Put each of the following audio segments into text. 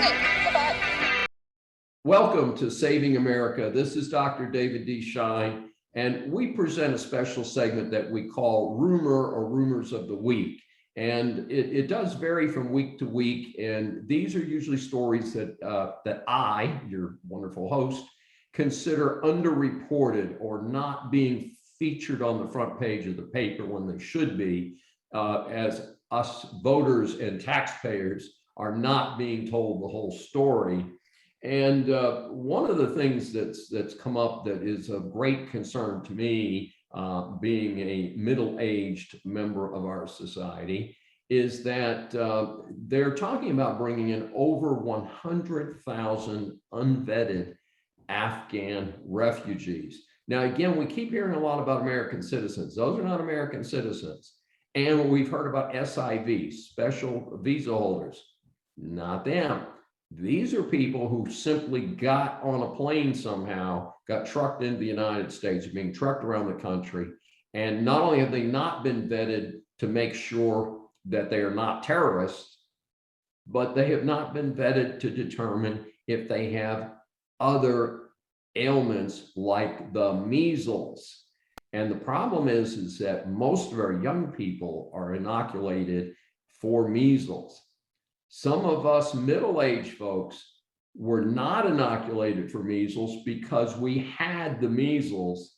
Okay, goodbye. Welcome to Saving America. This is Dr. David D. Shine, and we present a special segment that we call Rumor or Rumors of the Week. And it does vary from week to week, and these are usually stories that I, your wonderful host, consider underreported or not being featured on the front page of the paper when they should be, as us voters and taxpayers are not being told the whole story. And one of the things that's come up that is of great concern to me, being a middle-aged member of our society, is that they're talking about bringing in over 100,000 unvetted Afghan refugees. Now, again, we keep hearing a lot about American citizens. Those are not American citizens. And we've heard about SIV, special visa holders. Not them. These are people who simply got on a plane somehow, got trucked into the United States, being trucked around the country. And not only have they not been vetted to make sure that they are not terrorists, but they have not been vetted to determine if they have other ailments like the measles. And the problem is that most of our young people are inoculated for measles. Some of us middle-aged folks were not inoculated for measles because we had the measles,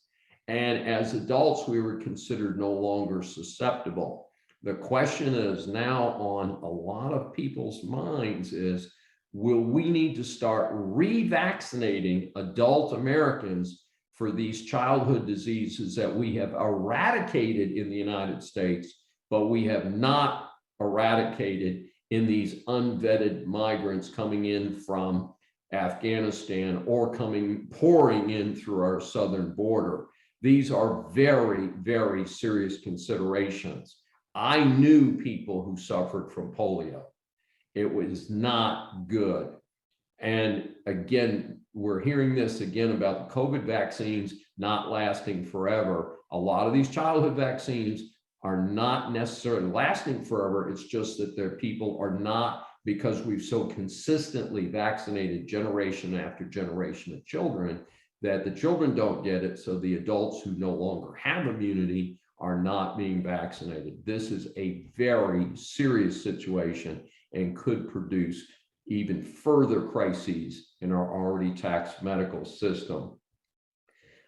and as adults, we were considered no longer susceptible. The question is now on a lot of people's minds is, will we need to start revaccinating adult Americans for these childhood diseases that we have eradicated in the United States, but we have not eradicated in these unvetted migrants coming in from Afghanistan or pouring in through our southern border? These are very, very serious considerations. I knew people who suffered from polio. It was not good. And again, we're hearing this again about the COVID vaccines not lasting forever. A lot of these childhood vaccines are not necessarily lasting forever. It's just that their people are not, because we've so consistently vaccinated generation after generation of children, that the children don't get it. So the adults who no longer have immunity are not being vaccinated. This is a very serious situation and could produce even further crises in our already taxed medical system.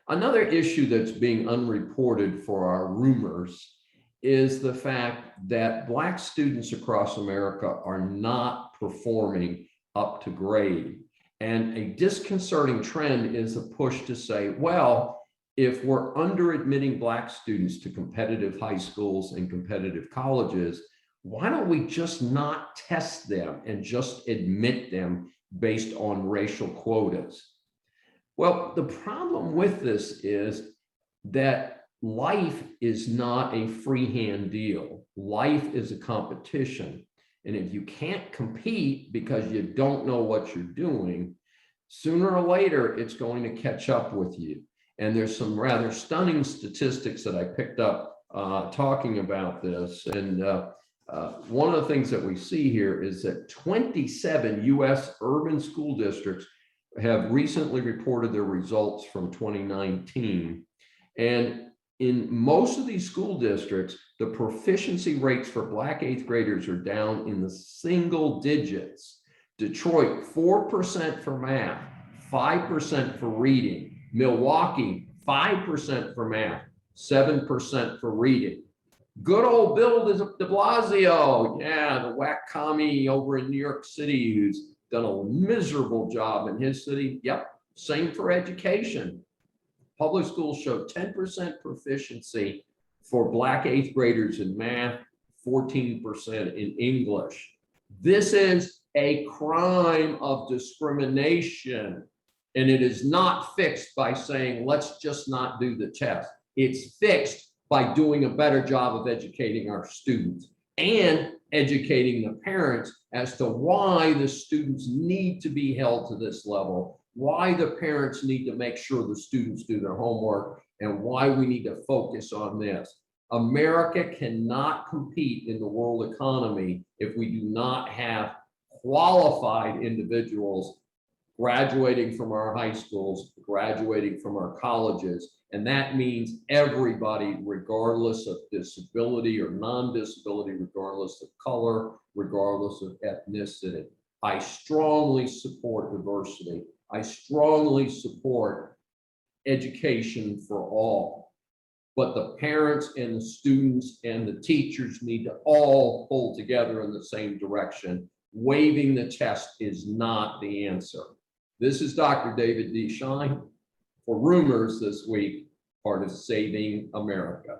Another issue that's being unreported for our rumors is the fact that Black students across America are not performing up to grade. And a disconcerting trend is a push to say, well, if we're under admitting Black students to competitive high schools and competitive colleges, why don't we just not test them and just admit them based on racial quotas? Well, the problem with this is that life is not a freehand deal. Life is a competition. And if you can't compete because you don't know what you're doing, sooner or later, it's going to catch up with you. And there's some rather stunning statistics that I picked up talking about this. And one of the things that we see here is that 27 US urban school districts have recently reported their results from 2019. And in most of these school districts, the proficiency rates for Black 8th graders are down in the single digits. Detroit, 4% for math, 5% for reading. Milwaukee, 5% for math, 7% for reading. Good old Bill de Blasio, yeah, the whack commie over in New York City who's done a miserable job in his city. Yep, same for education. Public schools show 10% proficiency for Black 8th graders in math, 14% in English. This is a crime of discrimination, and it is not fixed by saying, let's just not do the test. It's fixed by doing a better job of educating our students and educating the parents as to why the students need to be held to this level, why the parents need to make sure the students do their homework, and why we need to focus on this. America cannot compete in the world economy if we do not have qualified individuals graduating from our high schools, graduating from our colleges. And that means everybody, regardless of disability or non-disability, regardless of color, regardless of ethnicity. I strongly support diversity. I strongly support education for all. But the parents and the students and the teachers need to all pull together in the same direction. Waiving the test is not the answer. This is Dr. David D. Shine for Rumors This Week, part of Saving America.